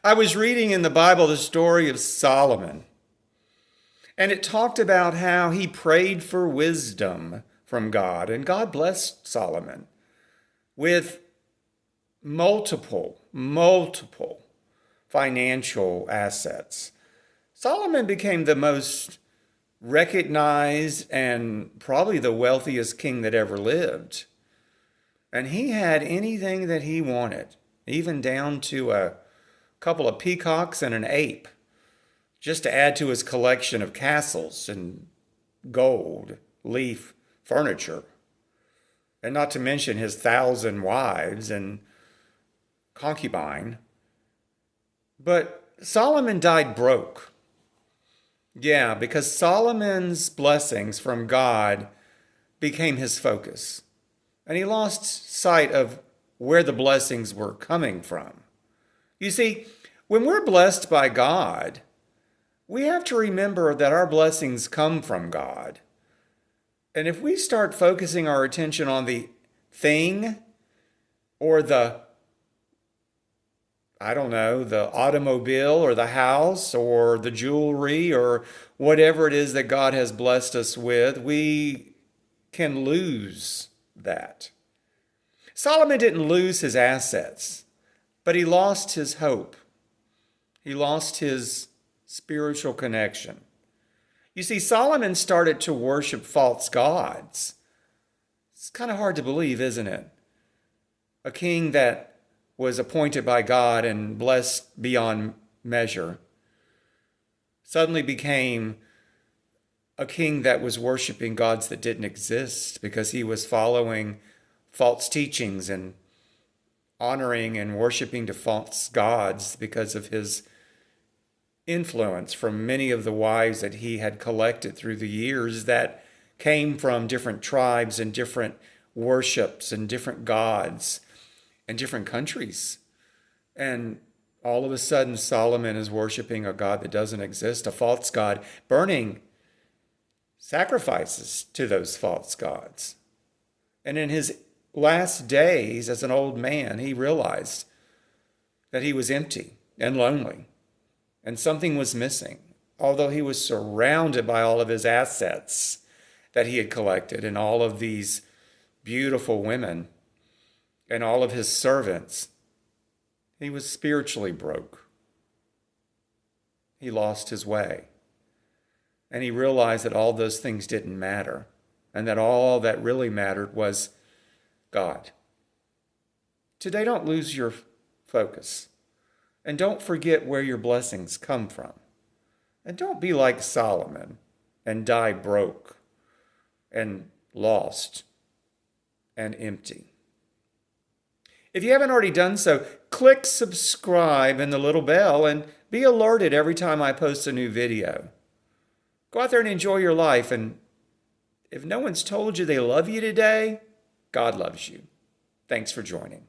I was reading in the Bible the story of Solomon, and it talked about how he prayed for wisdom from God, and God blessed Solomon with multiple financial assets. Solomon became the most recognized and probably the wealthiest king that ever lived. And he had anything that he wanted, even down to a couple of peacocks and an ape, just to add to his collection of castles and gold, leaf furniture. And not to mention his 1,000 wives and concubine. But Solomon died broke. Yeah, because Solomon's blessings from God became his focus. And he lost sight of where the blessings were coming from. You see, when we're blessed by God, we have to remember that our blessings come from God. And if we start focusing our attention on the thing or the automobile or the house or the jewelry or whatever it is that God has blessed us with, we can lose that. Solomon didn't lose his assets, but he lost his hope. He lost his spiritual connection. You see, Solomon started to worship false gods. It's kind of hard to believe, isn't it? A king that was appointed by God and blessed beyond measure suddenly became a king that was worshiping gods that didn't exist because he was following false teachings and honoring and worshiping to false gods because of his influence from many of the wives that he had collected through the years that came from different tribes and different worships and different gods and different countries. And all of a sudden, Solomon is worshiping a God that doesn't exist, a false God, burning sacrifices to those false gods. And in his last days as an old man, he realized that he was empty and lonely and something was missing. Although he was surrounded by all of his assets that he had collected and all of these beautiful women and all of his servants, he was spiritually broke. He lost his way. And he realized that all those things didn't matter and that all that really mattered was God. Today, don't lose your focus. And don't forget where your blessings come from. And don't be like Solomon and die broke and lost and empty. If you haven't already done so, click subscribe and the little bell and be alerted every time I post a new video. Go out there and enjoy your life. And if no one's told you they love you today, God loves you. Thanks for joining.